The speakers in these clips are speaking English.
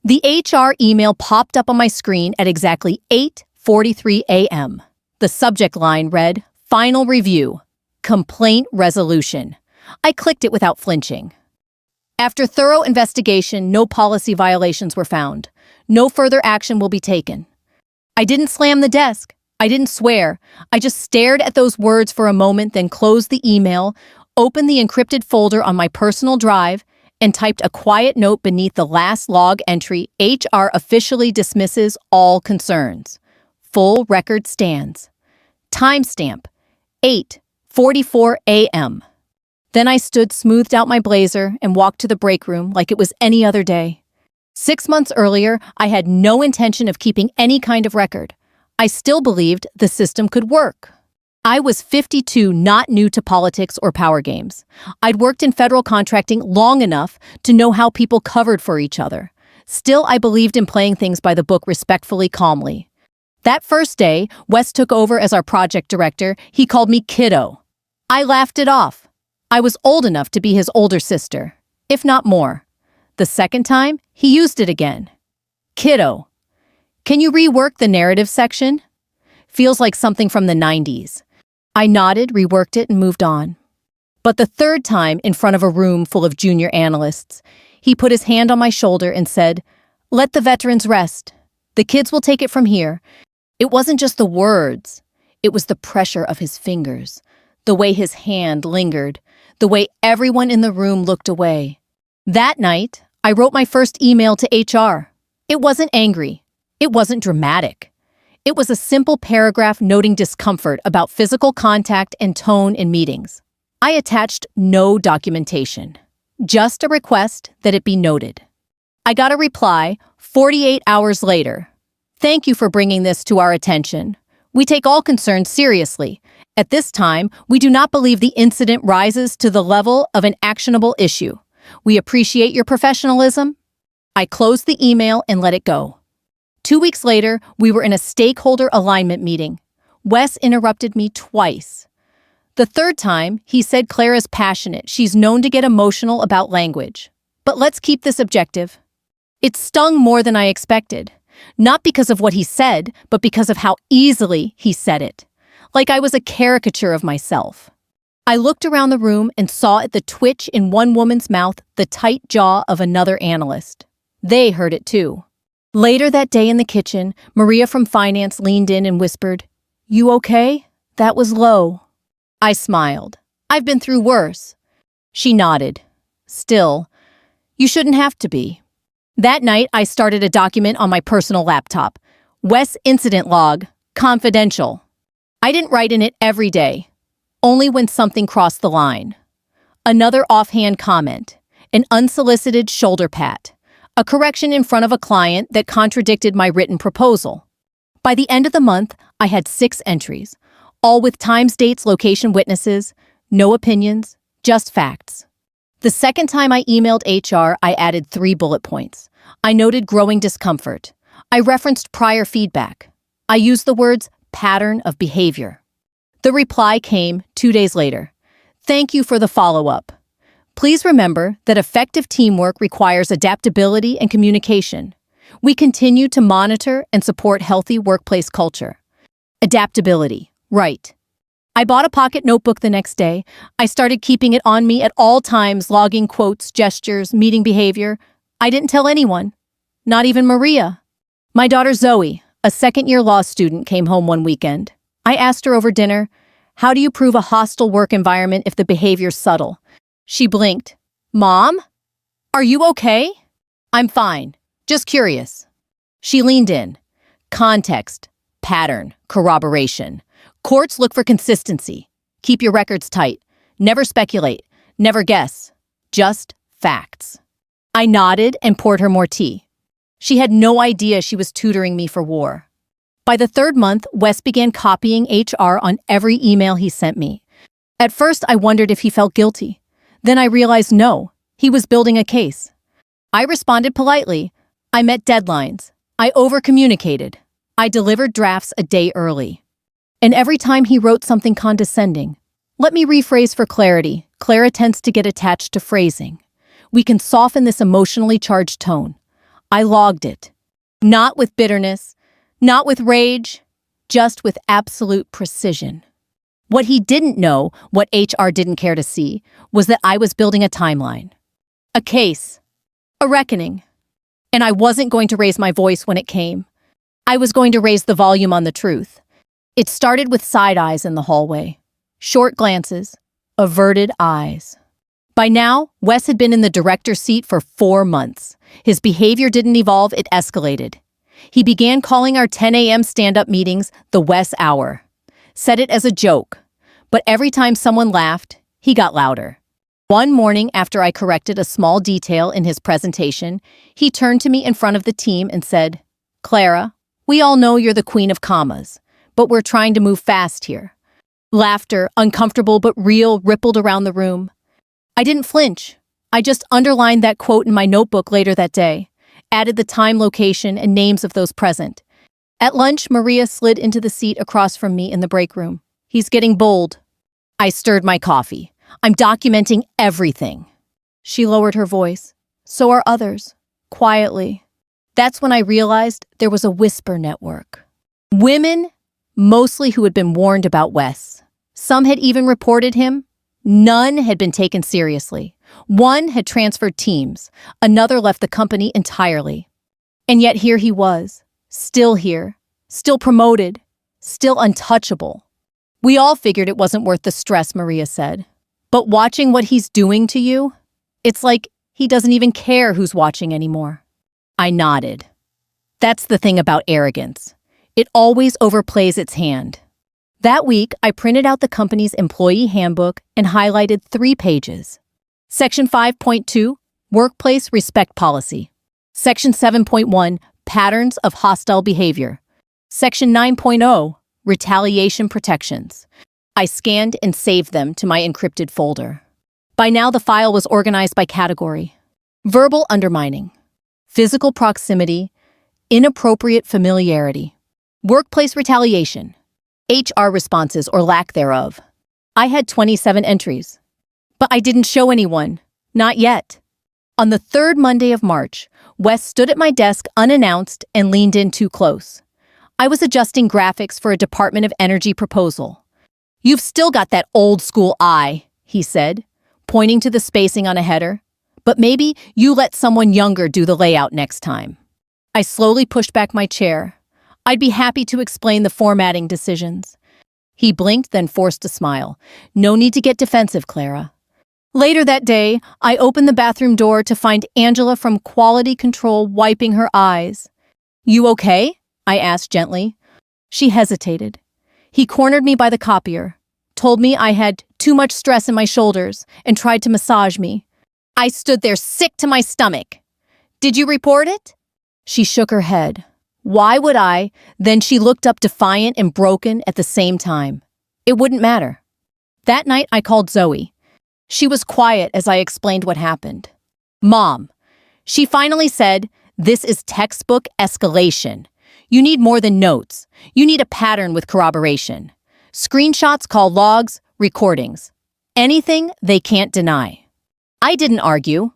The HR email popped up on my screen at exactly 8:43 a.m. The subject line read, "Final Review, Complaint Resolution." I clicked it without flinching. After thorough investigation, no policy violations were found. No further action will be taken. I didn't slam the desk. I didn't swear. I just stared at those words for a moment, then closed the email, opened the encrypted folder on my personal drive, and typed a quiet note beneath the last log entry: HR officially dismisses all concerns. Full record stands. Timestamp: 8:44 a.m. Then I smoothed out my blazer, and walked to the break room like it was any other day. 6 months earlier, I had no intention of keeping any kind of record. I still believed the system could work. I was 52, not new to politics or power games. I'd worked in federal contracting long enough to know how people covered for each other. Still, I believed in playing things by the book respectfully, calmly. That first day, Wes took over as our project director. He called me kiddo. I laughed it off. I was old enough to be his older sister, if not more. The second time, he used it again. Kiddo. Can you rework the narrative section? Feels like something from the 90s. I nodded, reworked it, and moved on. But the third time, in front of a room full of junior analysts, he put his hand on my shoulder and said, "Let the veterans rest. The kids will take it from here." It wasn't just the words. It was the pressure of his fingers, the way his hand lingered, the way everyone in the room looked away. That night, I wrote my first email to HR. It wasn't angry. It wasn't dramatic. It was a simple paragraph noting discomfort about physical contact and tone in meetings. I attached no documentation, just a request that it be noted. I got a reply 48 hours later. "Thank you for bringing this to our attention. We take all concerns seriously. At this time, we do not believe the incident rises to the level of an actionable issue. We appreciate your professionalism." I closed the email and let it go. 2 weeks later, we were in a stakeholder alignment meeting. Wes interrupted me twice. The third time, he said Clara's passionate. She's known to get emotional about language. But let's keep this objective. It stung more than I expected. Not because of what he said, but because of how easily he said it. Like I was a caricature of myself. I looked around the room and saw at the twitch in one woman's mouth the tight jaw of another analyst. They heard it too. Later that day in the kitchen, Maria from finance leaned in and whispered, "You okay? That was low." I smiled. "I've been through worse." She nodded. "Still, you shouldn't have to be." That night, I started a document on my personal laptop. Wes Incident Log, confidential. I didn't write in it every day, only when something crossed the line. Another offhand comment, an unsolicited shoulder pat, a correction in front of a client that contradicted my written proposal. By the end of the month, I had 6 entries, all with times, dates, location, witnesses, no opinions, just facts. The second time I emailed HR, I added 3 bullet points. I noted growing discomfort. I referenced prior feedback. I used the words pattern of behavior. The reply came 2 days later. "Thank you for the follow-up. Please remember that effective teamwork requires adaptability and communication. We continue to monitor and support healthy workplace culture." Adaptability, right. I bought a pocket notebook the next day. I started keeping it on me at all times, logging quotes, gestures, meeting behavior. I didn't tell anyone, not even Maria. My daughter Zoe, a second-year law student, came home one weekend. I asked her over dinner, "How do you prove a hostile work environment if the behavior's subtle?" She blinked. "Mom? Are you okay?" "I'm fine. Just curious." She leaned in. Context, pattern, corroboration. Courts look for consistency. Keep your records tight. Never speculate. Never guess. Just facts. I nodded and poured her more tea. She had no idea she was tutoring me for war. By the 3rd month, Wes began copying HR on every email he sent me. At first, I wondered if he felt guilty. Then I realized no, he was building a case. I responded politely. I met deadlines. I over-communicated. I delivered drafts a day early. And every time he wrote something condescending, let me rephrase for clarity. Clara tends to get attached to phrasing. We can soften this emotionally charged tone. I logged it. Not with bitterness, not with rage, just with absolute precision. What he didn't know, what HR didn't care to see, was that I was building a timeline. A case. A reckoning. And I wasn't going to raise my voice when it came. I was going to raise the volume on the truth. It started with side eyes in the hallway. Short glances. Averted eyes. By now, Wes had been in the director's seat for 4 months. His behavior didn't evolve, it escalated. He began calling our 10 a.m. stand-up meetings the Wes Hour. Said it as a joke. But every time someone laughed, he got louder. One morning, after I corrected a small detail in his presentation, he turned to me in front of the team and said, "Clara, we all know you're the queen of commas, but we're trying to move fast here." Laughter, uncomfortable but real, rippled around the room. I didn't flinch. I just underlined that quote in my notebook later that day, added the time, location, and names of those present. At lunch, Maria slid into the seat across from me in the break room. "He's getting bold." I stirred my coffee. "I'm documenting everything." She lowered her voice. "So are others." Quietly. That's when I realized there was a whisper network. Women, mostly who had been warned about Wes. Some had even reported him. None had been taken seriously. One had transferred teams. Another left the company entirely. And yet here he was, still here, still promoted, still untouchable. "We all figured it wasn't worth the stress," Maria said. "But watching what he's doing to you, it's like he doesn't even care who's watching anymore." I nodded. That's the thing about arrogance. It always overplays its hand. That week, I printed out the company's employee handbook and highlighted 3 pages. Section 5.2, Workplace Respect Policy. Section 7.1, Patterns of Hostile Behavior. Section 9.0, Retaliation Protections. I scanned and saved them to my encrypted folder. By now, the file was organized by category. Verbal undermining. Physical proximity. Inappropriate familiarity. Workplace retaliation. HR responses or lack thereof. I had 27 entries. But I didn't show anyone. Not yet. On the 3rd Monday of March, Wes stood at my desk unannounced and leaned in too close. I was adjusting graphics for a Department of Energy proposal. "You've still got that old school eye," he said, pointing to the spacing on a header. "But maybe you let someone younger do the layout next time." I slowly pushed back my chair. "I'd be happy to explain the formatting decisions." He blinked, then forced a smile. "No need to get defensive, Clara." Later that day, I opened the bathroom door to find Angela from Quality Control wiping her eyes. "You okay?" I asked gently. She hesitated. He cornered me by the copier, told me I had too much stress in my shoulders, and tried to massage me. I stood there sick to my stomach. "Did you report it?" She shook her head. Why would I? Then she looked up defiant and broken at the same time. It wouldn't matter. That night I called Zoe. She was quiet as I explained what happened. "Mom," she finally said, "this is textbook escalation. You need more than notes. You need a pattern with corroboration. Screenshots call logs, recordings. Anything they can't deny." I didn't argue.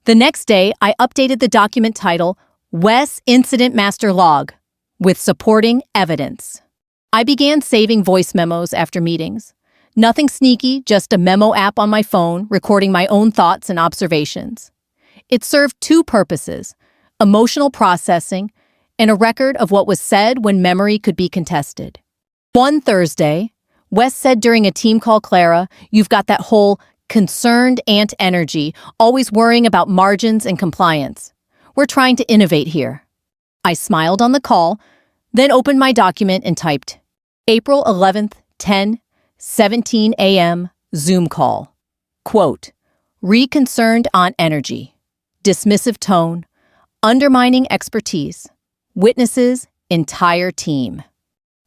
The next day, I updated the document title, Wes Incident Master Log, with supporting evidence. I began saving voice memos after meetings. Nothing sneaky, just a memo app on my phone recording my own thoughts and observations. It served 2 purposes, emotional processing and a record of what was said when memory could be contested. One Thursday, Wes said during a team call, "Clara, you've got that whole concerned ant energy, always worrying about margins and compliance. We're trying to innovate here." I smiled on the call, then opened my document and typed, April 11th, 10:17 a.m., Zoom call. Quote, "Reconcerned on energy. Dismissive tone. Undermining expertise. Witnesses, entire team."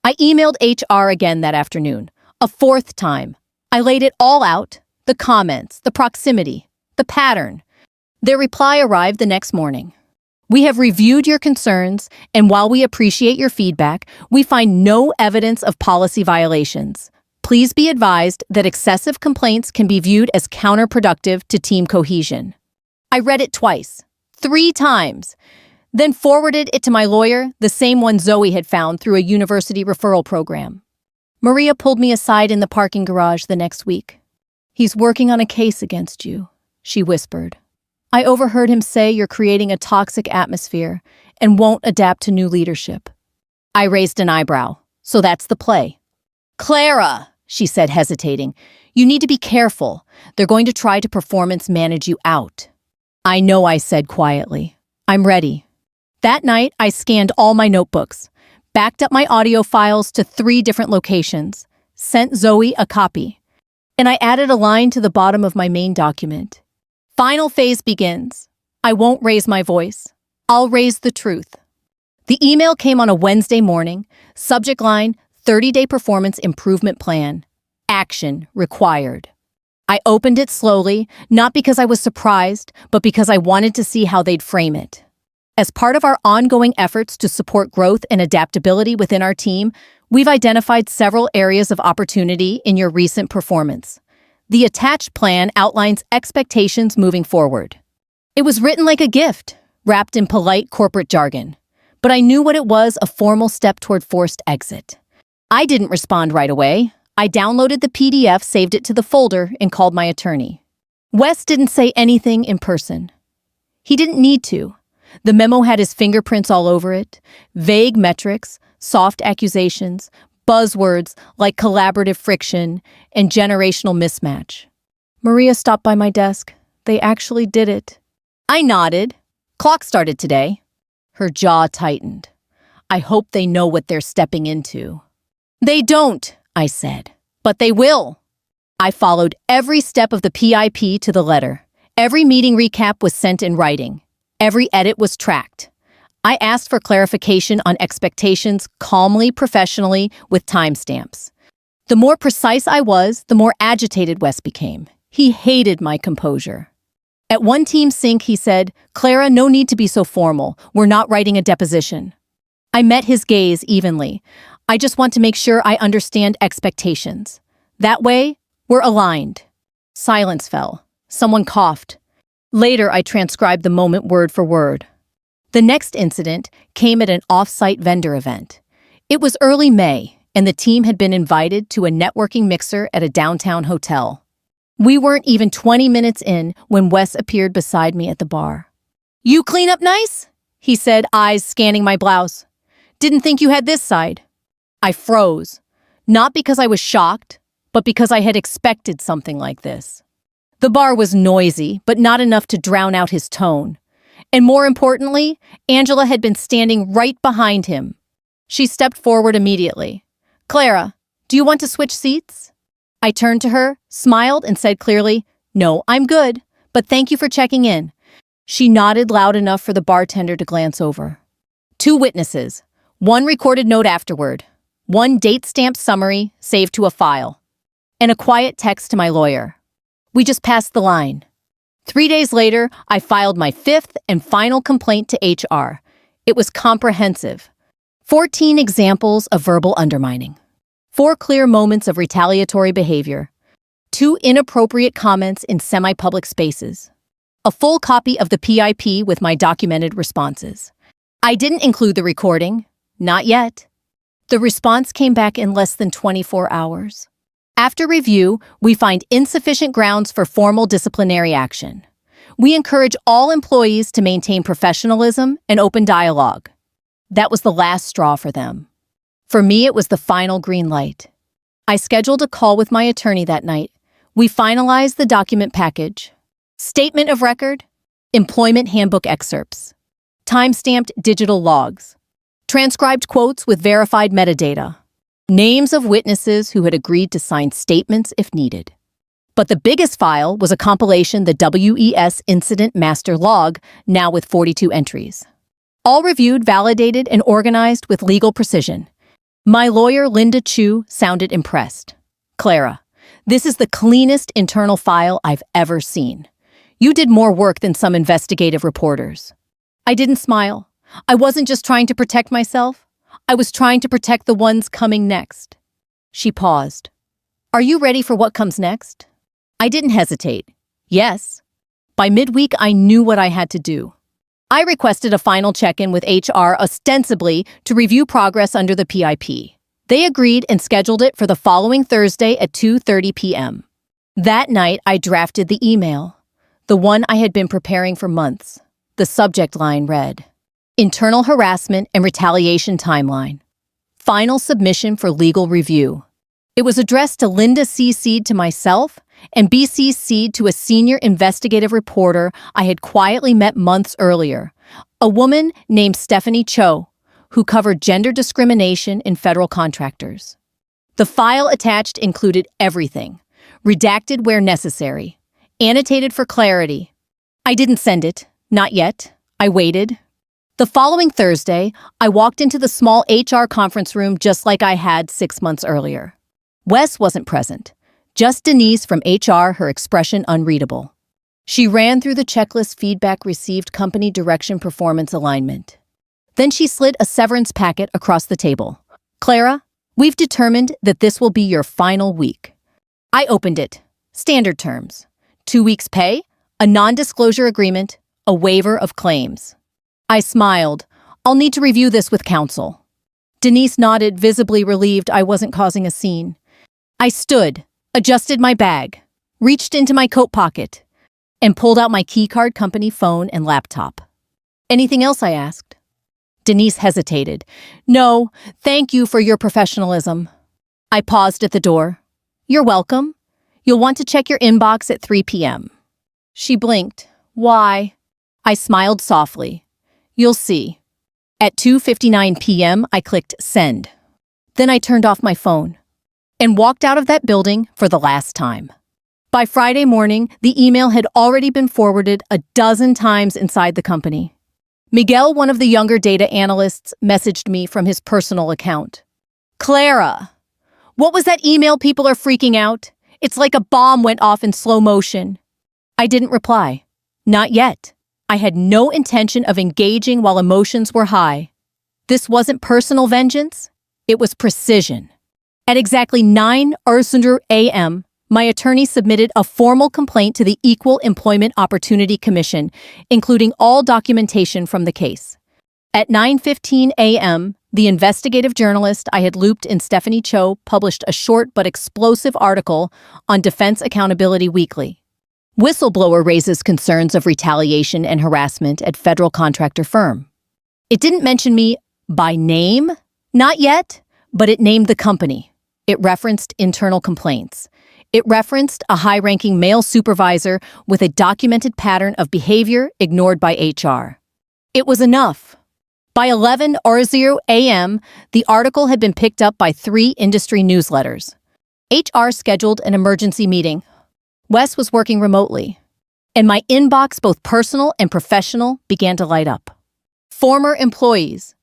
I emailed HR again that afternoon, a 4th time. I laid it all out, the comments, the proximity, the pattern. Their reply arrived the next morning. "We have reviewed your concerns, and while we appreciate your feedback, we find no evidence of policy violations. Please be advised that excessive complaints can be viewed as counterproductive to team cohesion." I read it twice, 3 times. then forwarded it to my lawyer, the same one Zoe had found through a university referral program. Maria pulled me aside in the parking garage the next week. "He's working on a case against you," she whispered. "I overheard him say you're creating a toxic atmosphere and won't adapt to new leadership." I raised an eyebrow. "So that's the play." "Clara," she said, hesitating, "you need to be careful. They're going to try to performance manage you out." "I know," I said quietly. "I'm ready." That night, I scanned all my notebooks, backed up my audio files to 3 different locations, sent Zoe a copy, and I added a line to the bottom of my main document. "Final phase begins. I won't raise my voice. I'll raise the truth." The email came on a Wednesday morning, subject line, 30-day performance improvement plan. Action required. I opened it slowly, not because I was surprised, but because I wanted to see how they'd frame it. As part of our ongoing efforts to support growth and adaptability within our team, we've identified several areas of opportunity in your recent performance. The attached plan outlines expectations moving forward. It was written like a gift, wrapped in polite corporate jargon, but I knew what it was: a formal step toward forced exit. I didn't respond right away. I downloaded the PDF, saved it to the folder, and called my attorney. Wes didn't say anything in person. He didn't need to. The memo had his fingerprints all over it, vague metrics, soft accusations, buzzwords like collaborative friction and generational mismatch. Maria stopped by my desk. "They actually did it." I nodded. "Clock started today." Her jaw tightened. "I hope they know what they're stepping into." "They don't," I said, "but they will." I followed every step of the PIP to the letter. Every meeting recap was sent in writing. Every edit was tracked. I asked for clarification on expectations calmly, professionally, with timestamps. The more precise I was, the more agitated Wes became. He hated my composure. At one team sync, he said, "Clara, no need to be so formal. We're not writing a deposition." I met his gaze evenly. "I just want to make sure I understand expectations. That way, we're aligned." Silence fell. Someone coughed. Later, I transcribed the moment word for word. The next incident came at an off-site vendor event. It was early May, and the team had been invited to a networking mixer at a downtown hotel. We weren't even 20 minutes in when Wes appeared beside me at the bar. "You clean up nice?" he said, eyes scanning my blouse. "Didn't think you had this side." I froze, not because I was shocked, but because I had expected something like this. The bar was noisy, but not enough to drown out his tone. And more importantly, Angela had been standing right behind him. She stepped forward immediately. "Clara, do you want to switch seats?" I turned to her, smiled, and said clearly, "No, I'm good, but thank you for checking in." She nodded loud enough for the bartender to glance over. 2 witnesses, 1 recorded note afterward, 1 date-stamped summary saved to a file, and a quiet text to my lawyer. We just passed the line. 3 days later, I filed my 5th and final complaint to HR. It was comprehensive. 14 examples of verbal undermining. 4 clear moments of retaliatory behavior. 2 inappropriate comments in semi-public spaces. A full copy of the PIP with my documented responses. I didn't include the recording. Not yet. The response came back in less than 24 hours. After review, we find insufficient grounds for formal disciplinary action. We encourage all employees to maintain professionalism and open dialogue. That was the last straw for them. For me, it was the final green light. I scheduled a call with my attorney that night. We finalized the document package. Statement of record, employment handbook excerpts, time-stamped digital logs, transcribed quotes with verified metadata, names of witnesses who had agreed to sign statements if needed. But the biggest file was a compilation, the WES Incident Master Log, now with 42 entries. All reviewed, validated, and organized with legal precision. My lawyer, Linda Chu, sounded impressed. "Clara, this is the cleanest internal file I've ever seen. You did more work than some investigative reporters." I didn't smile. I wasn't just trying to protect myself. I was trying to protect the ones coming next. She paused. "Are you ready for what comes next?" I didn't hesitate. Yes. By midweek, I knew what I had to do. I requested a final check-in with HR ostensibly to review progress under the PIP. They agreed and scheduled it for the following Thursday at 2:30 p.m. That night, I drafted the email, the one I had been preparing for months. The subject line read, Internal Harassment and Retaliation Timeline. Final submission for legal review. It was addressed to Linda CC'd to myself and BCC'd to a senior investigative reporter I had quietly met months earlier, a woman named Stephanie Cho, who covered gender discrimination in federal contractors. The file attached included everything, redacted where necessary, annotated for clarity. I didn't send it, not yet. I waited. The following Thursday, I walked into the small HR conference room just like I had 6 months earlier. Wes wasn't present, just Denise from HR, her expression unreadable. She ran through the checklist feedback received company direction performance alignment. Then she slid a severance packet across the table. Clara, we've determined that this will be your final week. I opened it. Standard terms. 2 weeks pay, a non-disclosure agreement, a waiver of claims. I smiled. I'll need to review this with counsel. Denise nodded, visibly relieved I wasn't causing a scene. I stood, adjusted my bag, reached into my coat pocket, and pulled out my keycard company phone and laptop. Anything else, I asked? Denise hesitated. No, thank you for your professionalism. I paused at the door. You're welcome. You'll want to check your inbox at 3 p.m. She blinked. Why? I smiled softly. You'll see. At 2:59 p.m., I clicked send. Then I turned off my phone and walked out of that building for the last time. By Friday morning, the email had already been forwarded a dozen times inside the company. Miguel, one of the younger data analysts, messaged me from his personal account. Clara, what was that email people are freaking out? It's like a bomb went off in slow motion. I didn't reply. Not yet. I had no intention of engaging while emotions were high. This wasn't personal vengeance. It was precision. At exactly 9:00 a.m., my attorney submitted a formal complaint to the Equal Employment Opportunity Commission, including all documentation from the case. At 9:15 a.m., the investigative journalist I had looped in Stephanie Cho published a short but explosive article on Defense Accountability Weekly. Whistleblower raises concerns of retaliation and harassment at federal contractor firm. It didn't mention me by name, not yet, but it named the company. It referenced internal complaints. It referenced a high-ranking male supervisor with a documented pattern of behavior ignored by HR. It was enough. By 11:00 a.m., the article had been picked up by 3 industry newsletters. HR scheduled an emergency meeting. Wes was working remotely, and my inbox, both personal and professional, began to light up. Former employees,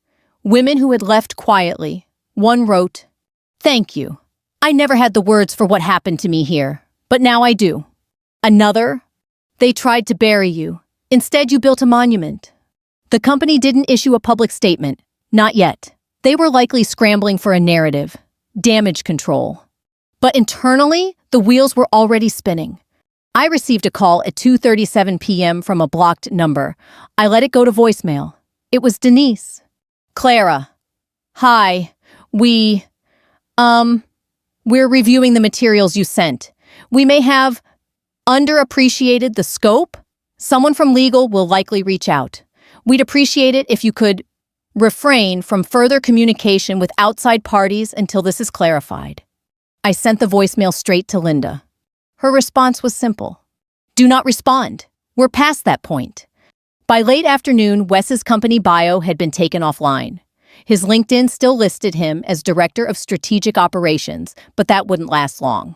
women who had left quietly. One wrote, "Thank you. I never had the words for what happened to me here, but now I do." Another, "They tried to bury you. Instead, you built a monument." The company didn't issue a public statement, not yet. They were likely scrambling for a narrative, damage control. But internally, the wheels were already spinning. I received a call at 2:37 p.m. from a blocked number. I let it go to voicemail. It was Denise. Clara. Hi. We're reviewing the materials you sent. We may have underappreciated the scope. Someone from legal will likely reach out. We'd appreciate it if you could refrain from further communication with outside parties until this is clarified. I sent the voicemail straight to Linda. Her response was simple. Do not respond. We're past that point. By late afternoon, Wes's company bio had been taken offline. His LinkedIn still listed him as Director of Strategic Operations, but that wouldn't last long.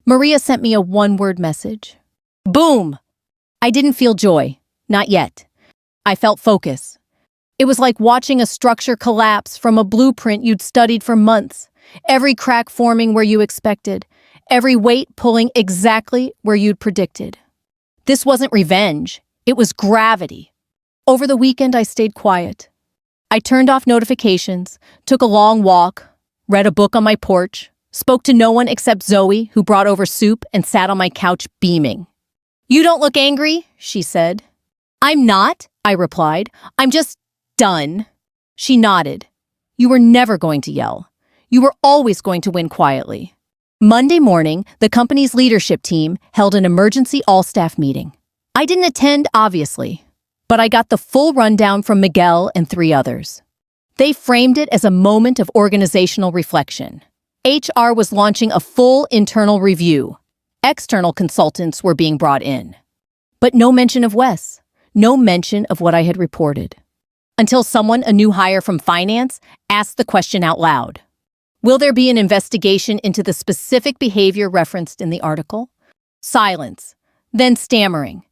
Maria sent me a one-word message. Boom! I didn't feel joy. Not yet. I felt focus. It was like watching a structure collapse from a blueprint you'd studied for months. Every crack forming where you expected. Every weight pulling exactly where you'd predicted. This wasn't revenge. It was gravity. Over the weekend, I stayed quiet. I turned off notifications, took a long walk, read a book on my porch, spoke to no one except Zoe, who brought over soup and sat on my couch beaming. You don't look angry, she said. I'm not, I replied. I'm just done. She nodded. You were never going to yell. You were always going to win quietly. Monday morning, the company's leadership team held an emergency all-staff meeting. I didn't attend, obviously, but I got the full rundown from Miguel and 3 others. They framed it as a moment of organizational reflection. HR was launching a full internal review. External consultants were being brought in. But no mention of Wes, no mention of what I had reported. Until someone, a new hire from finance, asked the question out loud. Will there be an investigation into the specific behavior referenced in the article? Silence, then stammering,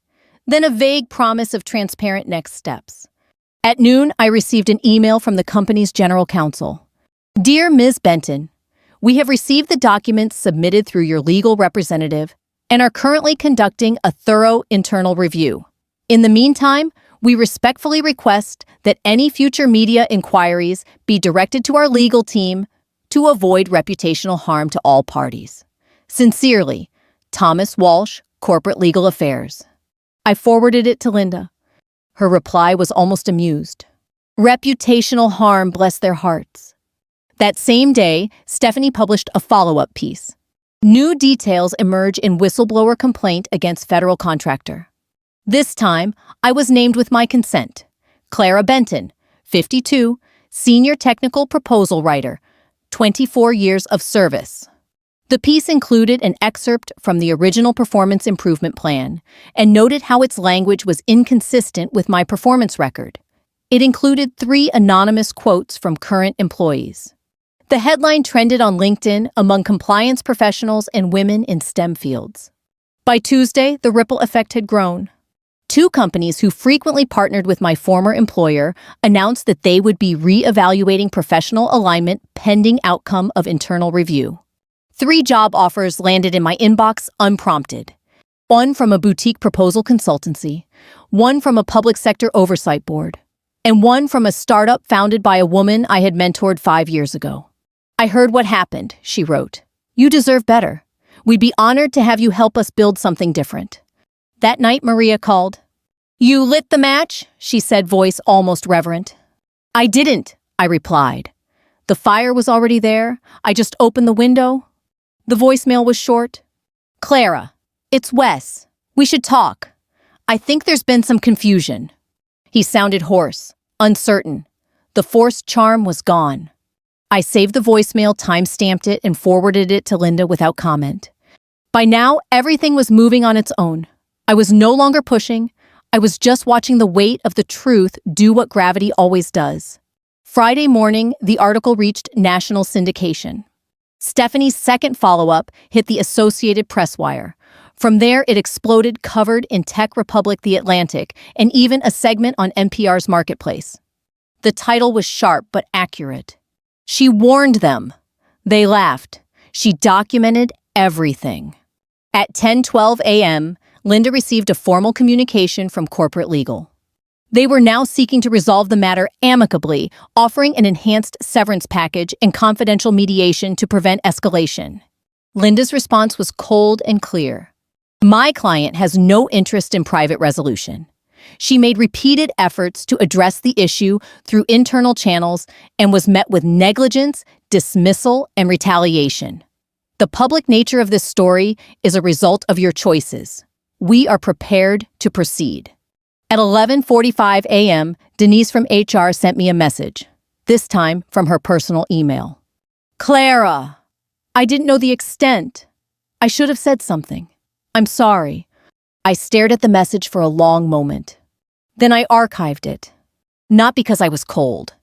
then a vague promise of transparent next steps. At noon, I received an email from the company's general counsel. Dear Ms. Benton, we have received the documents submitted through your legal representative and are currently conducting a thorough internal review. In the meantime, we respectfully request that any future media inquiries be directed to our legal team to avoid reputational harm to all parties. Sincerely, Thomas Walsh, Corporate Legal Affairs. I forwarded it to Linda. Her reply was almost amused. Reputational harm, bless their hearts. That same day, Stephanie published a follow-up piece. New details emerge in whistleblower complaint against federal contractor. This time, I was named with my consent. Clara Benton, 52, senior technical proposal writer, 24 years of service. The piece included an excerpt from the original performance improvement plan and noted how its language was inconsistent with my performance record. It included 3 anonymous quotes from current employees. The headline trended on LinkedIn among compliance professionals and women in STEM fields. By Tuesday, the ripple effect had grown. 2 companies who frequently partnered with my former employer announced that they would be re-evaluating professional alignment pending outcome of internal review. 3 job offers landed in my inbox unprompted. 1 from a boutique proposal consultancy, 1 from a public sector oversight board, and 1 from a startup founded by a woman I had mentored 5 years ago. I heard what happened, she wrote. You deserve better. We'd be honored to have you help us build something different. That night, Maria called. You lit the match, she said, voice almost reverent. I didn't, I replied. The fire was already there. I just opened the window. The voicemail was short. Clara, it's Wes. We should talk. I think there's been some confusion. He sounded hoarse, uncertain. The forced charm was gone. I saved the voicemail, time-stamped it, and forwarded it to Linda without comment. By now, everything was moving on its own. I was no longer pushing. I was just watching the weight of the truth do what gravity always does. Friday morning, the article reached national syndication. Stephanie's second follow-up hit the Associated Press wire. From there, it exploded, covered in Tech Republic, The Atlantic, and even a segment on NPR's Marketplace. The title was sharp but accurate. She warned them. They laughed. She documented everything. At 10:12 a.m., Linda received a formal communication from corporate legal. They were now seeking to resolve the matter amicably, offering an enhanced severance package and confidential mediation to prevent escalation. Linda's response was cold and clear. My client has no interest in private resolution. She made repeated efforts to address the issue through internal channels and was met with negligence, dismissal, and retaliation. The public nature of this story is a result of your choices. We are prepared to proceed. At 11:45 a.m., Denise from HR sent me a message, this time from her personal email. Clara, I didn't know the extent. I should have said something. I'm sorry. I stared at the message for a long moment. Then I archived it. Not because I was cold,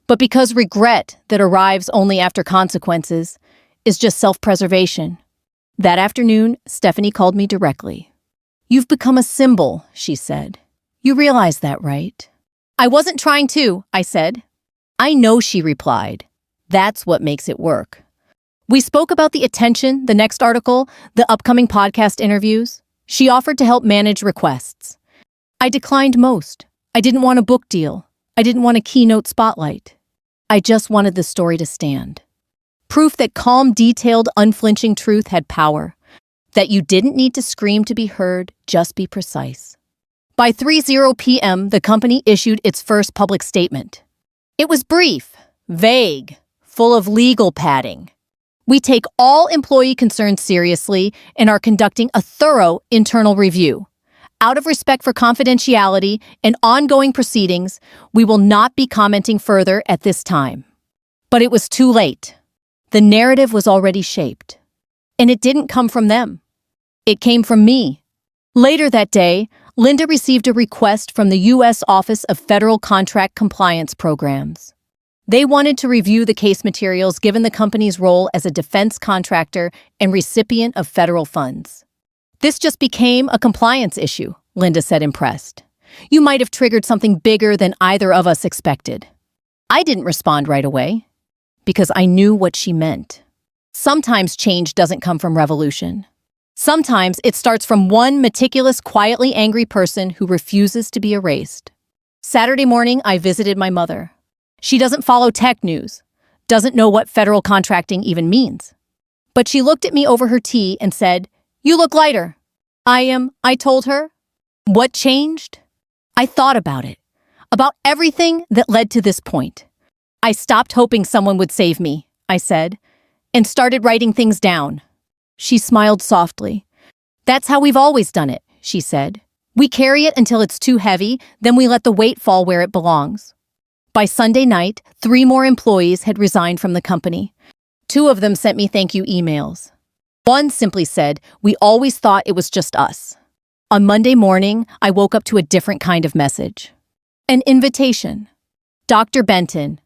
but because regret that arrives only after consequences is just self-preservation. That afternoon, Stephanie called me directly. You've become a symbol, she said. You realize that, right? I wasn't trying to, I said. I know, she replied. That's what makes it work. We spoke about the attention, the next article, the upcoming podcast interviews. She offered to help manage requests. I declined most. I didn't want a book deal. I didn't want a keynote spotlight. I just wanted the story to stand. Proof that calm, detailed, unflinching truth had power. That you didn't need to scream to be heard, just be precise. By 3:00 p.m., the company issued its first public statement. It was brief, vague, full of legal padding. We take all employee concerns seriously and are conducting a thorough internal review. Out of respect for confidentiality and ongoing proceedings, we will not be commenting further at this time. But it was too late. The narrative was already shaped. And it didn't come from them. It came from me. Later that day, Linda received a request from the U.S. Office of Federal Contract Compliance Programs. They wanted to review the case materials given the company's role as a defense contractor and recipient of federal funds. This just became a compliance issue, Linda said, impressed. You might have triggered something bigger than either of us expected. I didn't respond right away, because I knew what she meant. Sometimes change doesn't come from revolution. Sometimes it starts from one meticulous, quietly angry person who refuses to be erased. Saturday morning, I visited my mother. She doesn't follow tech news, doesn't know what federal contracting even means. But she looked at me over her tea and said, "You look lighter." I told her. What changed? I thought about it, about everything that led to this point. I stopped hoping someone would save me, I said, and started writing things down. She smiled softly. That's how we've always done it, she said. We carry it until it's too heavy, then we let the weight fall where it belongs. By Sunday night, 3 more employees had resigned from the company. 2 of them sent me thank you emails. One simply said, "We always thought it was just us." On Monday morning, I woke up to a different kind of message. An invitation. Dr. Benton,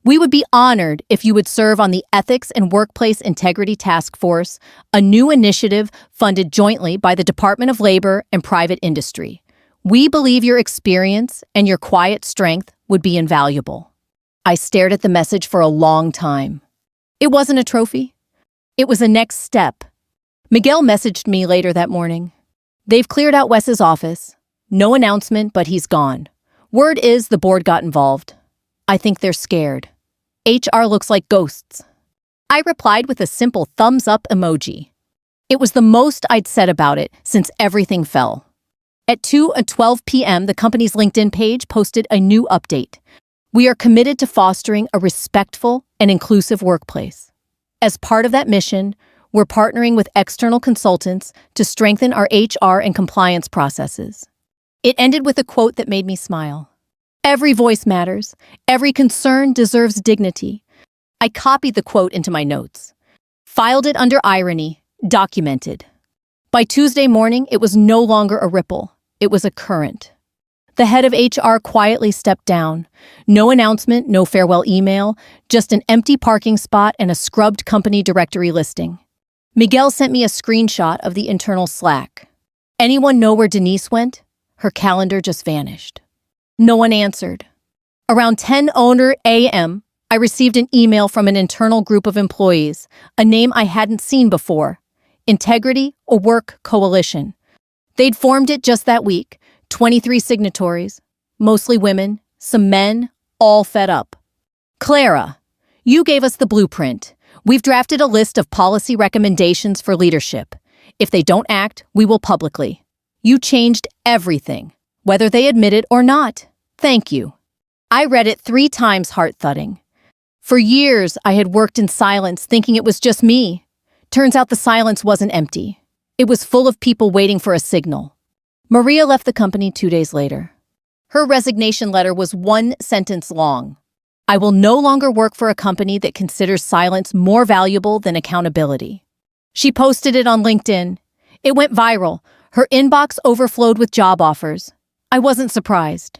we would be honored if you would serve on the Ethics and Workplace Integrity Task Force, a new initiative funded jointly by the Department of Labor and private industry. We believe your experience and your quiet strength would be invaluable. I stared at the message for a long time. It wasn't a trophy. It was a next step. Miguel messaged me later that morning. They've cleared out Wes's office. No announcement, but he's gone. Word is the board got involved. I think they're scared. HR looks like ghosts. I replied with a simple thumbs-up emoji. It was the most I'd said about it since everything fell. At 2:12 p.m., the company's LinkedIn page posted a new update. We are committed to fostering a respectful and inclusive workplace. As part of that mission, we're partnering with external consultants to strengthen our HR and compliance processes. It ended with a quote that made me smile. Every voice matters. Every concern deserves dignity. I copied the quote into my notes, filed it under irony, documented. By Tuesday morning, it was no longer a ripple. It was a current. The head of HR quietly stepped down. No announcement, no farewell email, just an empty parking spot and a scrubbed company directory listing. Miguel sent me a screenshot of the internal Slack. Anyone know where Denise went? Her calendar just vanished. No one answered. Around 10:00 a.m., I received an email from an internal group of employees, a name I hadn't seen before, Integrity or Work Coalition. They'd formed it just that week, 23 signatories, mostly women, some men, all fed up. Clara, you gave us the blueprint. We've drafted a list of policy recommendations for leadership. If they don't act, we will publicly. You changed everything, whether they admit it or not. Thank you. I read it 3 times, heart thudding. For years, I had worked in silence, thinking it was just me. Turns out the silence wasn't empty. It was full of people waiting for a signal. Maria left the company 2 days later. Her resignation letter was 1 sentence long. I will no longer work for a company that considers silence more valuable than accountability. She posted it on LinkedIn. It went viral. Her inbox overflowed with job offers. I wasn't surprised.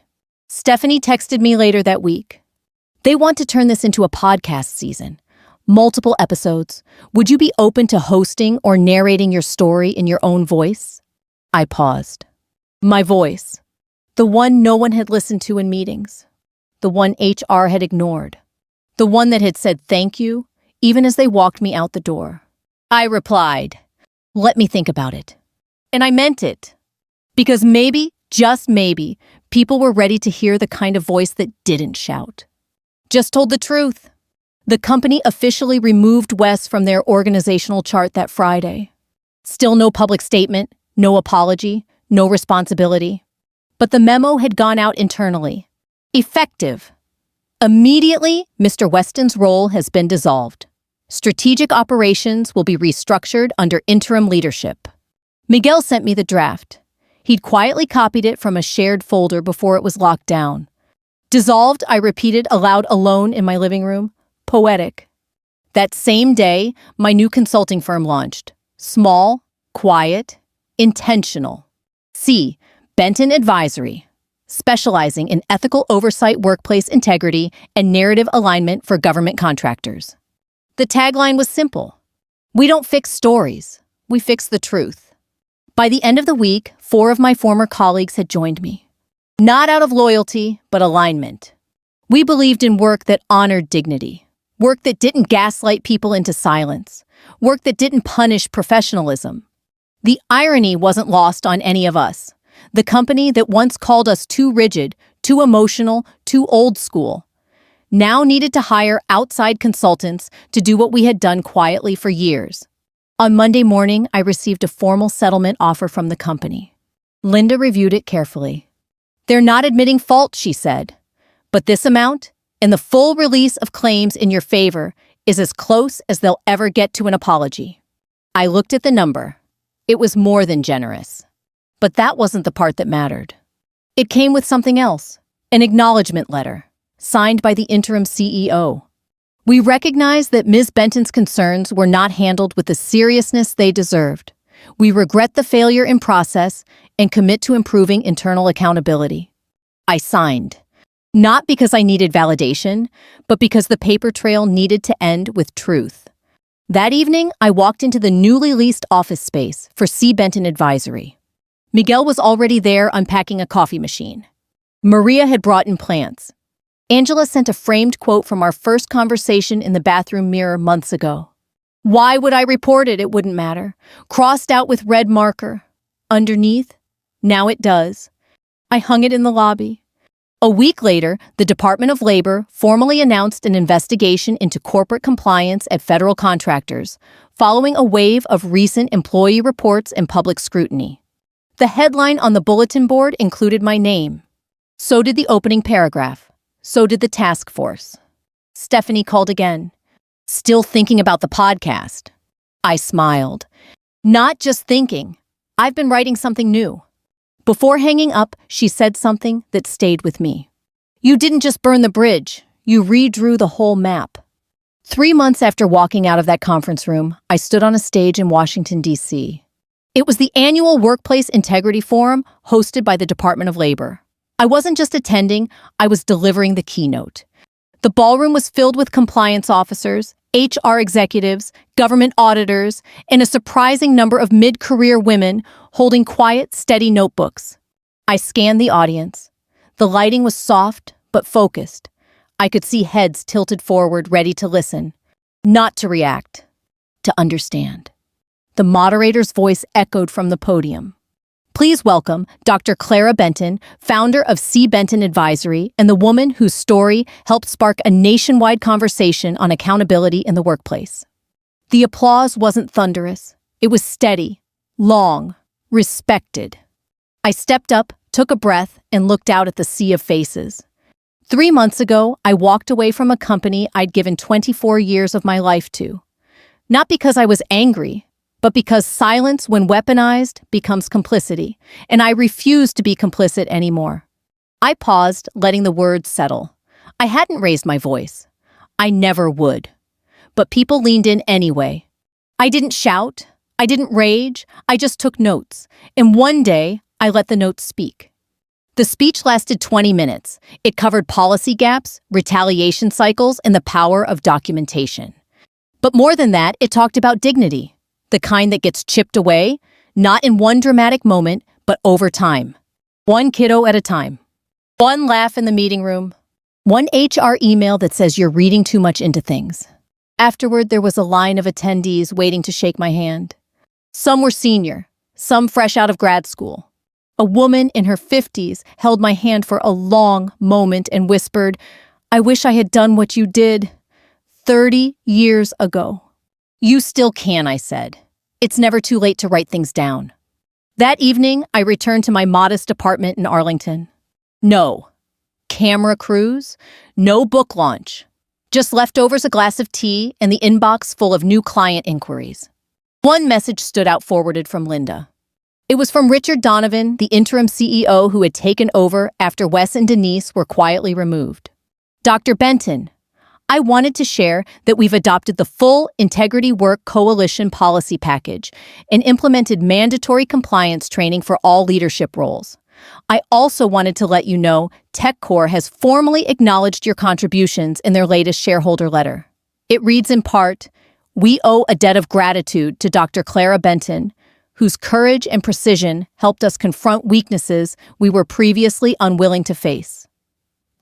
Stephanie texted me later that week. They want to turn this into a podcast season. Multiple episodes. Would you be open to hosting or narrating your story in your own voice? I paused. My voice. The one no one had listened to in meetings. The one HR had ignored. The one that had said thank you, even as they walked me out the door. I replied, "Let me think about it." And I meant it. Because maybe, just maybe, people were ready to hear the kind of voice that didn't shout. Just told the truth. The company officially removed Wes from their organizational chart that Friday. Still no public statement, no apology, no responsibility. But the memo had gone out internally. Effective. Immediately, Mr. Weston's role has been dissolved. Strategic operations will be restructured under interim leadership. Miguel sent me the draft. He'd quietly copied it from a shared folder before it was locked down. Dissolved, I repeated aloud alone in my living room. Poetic. That same day, my new consulting firm launched. Small, quiet, intentional. C. Benton Advisory. Specializing in ethical oversight, workplace integrity, and narrative alignment for government contractors. The tagline was simple. We don't fix stories, we fix the truth. By the end of the week, 4 of my former colleagues had joined me. Not out of loyalty, but alignment. We believed in work that honored dignity, work that didn't gaslight people into silence, work that didn't punish professionalism. The irony wasn't lost on any of us. The company that once called us too rigid, too emotional, too old school, now needed to hire outside consultants to do what we had done quietly for years. On Monday morning, I received a formal settlement offer from the company. Linda reviewed it carefully. They're not admitting fault, she said. But this amount, and the full release of claims in your favor, is as close as they'll ever get to an apology. I looked at the number. It was more than generous. But that wasn't the part that mattered. It came with something else, an acknowledgement letter, signed by the interim CEO. We recognized that Ms. Benton's concerns were not handled with the seriousness they deserved. We regret the failure in process and commit to improving internal accountability. I signed, not because I needed validation, but because the paper trail needed to end with truth. That evening, I walked into the newly leased office space for C. Benton Advisory. Miguel was already there unpacking a coffee machine. Maria had brought in plants. Angela sent a framed quote from our first conversation in the bathroom mirror months ago. Why would I report it? It wouldn't matter. Crossed out with red marker. Underneath, now it does. I hung it in the lobby. A week later, the Department of Labor formally announced an investigation into corporate compliance at federal contractors, following a wave of recent employee reports and public scrutiny. The headline on the bulletin board included my name. So did the opening paragraph. So did the task force. Stephanie called again. Still thinking about the podcast. I smiled. Not just thinking. I've been writing something new. Before hanging up, she said something that stayed with me. You didn't just burn the bridge. You redrew the whole map. 3 months after walking out of that conference room, I stood on a stage in Washington, D.C. It was the annual Workplace Integrity Forum hosted by the Department of Labor. I wasn't just attending, I was delivering the keynote. The ballroom was filled with compliance officers, HR executives, government auditors, and a surprising number of mid-career women holding quiet, steady notebooks. I scanned the audience. The lighting was soft but focused. I could see heads tilted forward, ready to listen, not to react, to understand. The moderator's voice echoed from the podium. Please welcome Dr. Clara Benton, founder of C. Benton Advisory, and the woman whose story helped spark a nationwide conversation on accountability in the workplace. The applause wasn't thunderous. It was steady, long, respected. I stepped up, took a breath, and looked out at the sea of faces. 3 months ago, I walked away from a company I'd given 24 years of my life to. Not because I was angry, but because silence, when weaponized, becomes complicity, and I refused to be complicit anymore. I paused, letting the words settle. I hadn't raised my voice. I never would. But people leaned in anyway. I didn't shout. I didn't rage. I just took notes. And one day, I let the notes speak. The speech lasted 20 minutes. It covered policy gaps, retaliation cycles, and the power of documentation. But more than that, it talked about dignity. The kind that gets chipped away, not in one dramatic moment, but over time. One kiddo at a time. One laugh in the meeting room. One HR email that says you're reading too much into things. Afterward, there was a line of attendees waiting to shake my hand. Some were senior, some fresh out of grad school. A woman in her 50s held my hand for a long moment and whispered, "I wish I had done what you did 30 years ago." "You still can," I said. "It's never too late to write things down." That evening, I returned to my modest apartment in Arlington. No camera crews, no book launch, just leftovers, a glass of tea, and the inbox full of new client inquiries. One message stood out, forwarded from Linda. It was from Richard Donovan, the interim CEO who had taken over after Wes and Denise were quietly removed. Dr. Benton, I wanted to share that we've adopted the full Integrity Work Coalition policy package and implemented mandatory compliance training for all leadership roles. I also wanted to let you know TechCore has formally acknowledged your contributions in their latest shareholder letter. It reads in part, "We owe a debt of gratitude to Dr. Clara Benton, whose courage and precision helped us confront weaknesses we were previously unwilling to face.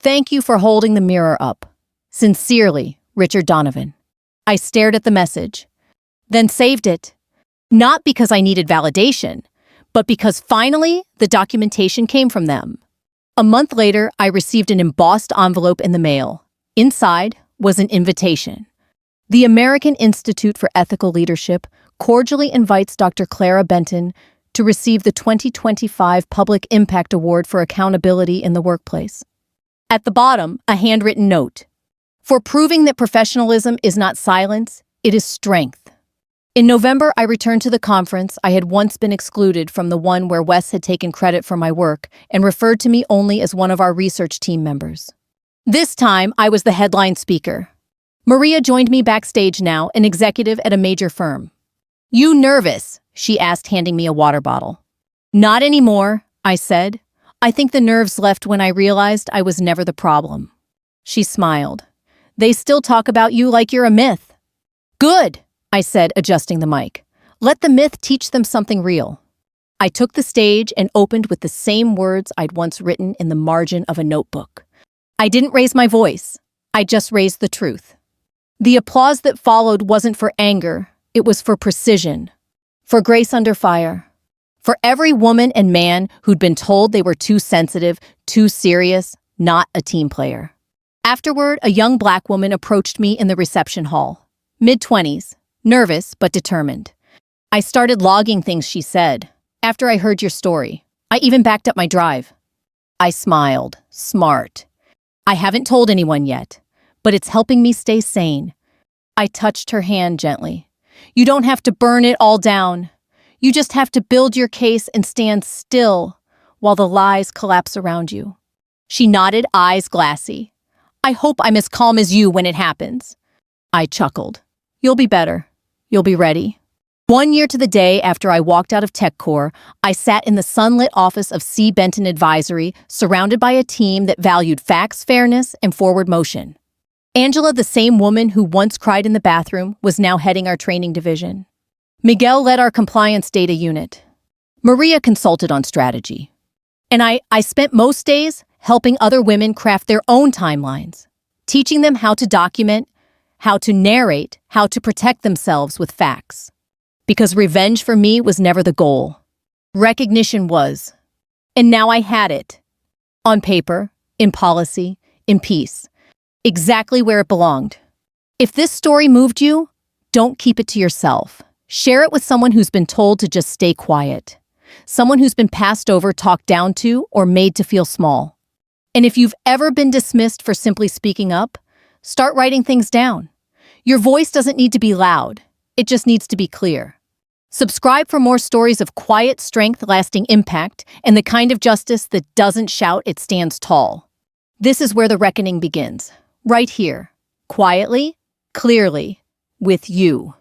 Thank you for holding the mirror up. Sincerely, Richard Donovan." I stared at the message, then saved it. Not because I needed validation, but because finally the documentation came from them. A month later, I received an embossed envelope in the mail. Inside was an invitation. The American Institute for Ethical Leadership cordially invites Dr. Clara Benton to receive the 2025 Public Impact Award for Accountability in the Workplace. At the bottom, a handwritten note. For proving that professionalism is not silence, it is strength. In November, I returned to the conference I had once been excluded from, the one where Wes had taken credit for my work and referred to me only as one of our research team members. This time, I was the headline speaker. Maria joined me backstage now, an executive at a major firm. "You nervous?" she asked, handing me a water bottle. "Not anymore," I said. "I think the nerves left when I realized I was never the problem." She smiled. "They still talk about you like you're a myth." "Good," I said, adjusting the mic. "Let the myth teach them something real." I took the stage and opened with the same words I'd once written in the margin of a notebook. I didn't raise my voice. I just raised the truth. The applause that followed wasn't for anger. It was for precision, for grace under fire, for every woman and man who'd been told they were too sensitive, too serious, not a team player. Afterward, a young Black woman approached me in the reception hall, mid-20s, nervous but determined. "I started logging things," she said, "after I heard your story. I even backed up my drive." I smiled. Smart. "I haven't told anyone yet, but it's helping me stay sane." I touched her hand gently. "You don't have to burn it all down. You just have to build your case and stand still while the lies collapse around you." She nodded, eyes glassy. "I hope I'm as calm as you when it happens." I chuckled. "You'll be better. You'll be ready." 1 year to the day after I walked out of TechCore, I sat in the sunlit office of C. Benton Advisory, surrounded by a team that valued facts, fairness, and forward motion. Angela, the same woman who once cried in the bathroom, was now heading our training division. Miguel led our compliance data unit. Maria consulted on strategy. And I spent most days helping other women craft their own timelines, teaching them how to document, how to narrate, how to protect themselves with facts. Because revenge for me was never the goal. Recognition was. And now I had it. On paper, in policy, in peace. Exactly where it belonged. If this story moved you, don't keep it to yourself. Share it with someone who's been told to just stay quiet. Someone who's been passed over, talked down to, or made to feel small. And if you've ever been dismissed for simply speaking up, start writing things down. Your voice doesn't need to be loud. It just needs to be clear. Subscribe for more stories of quiet strength, lasting impact, and the kind of justice that doesn't shout, it stands tall. This is where the reckoning begins. Right here. Quietly, clearly, with you.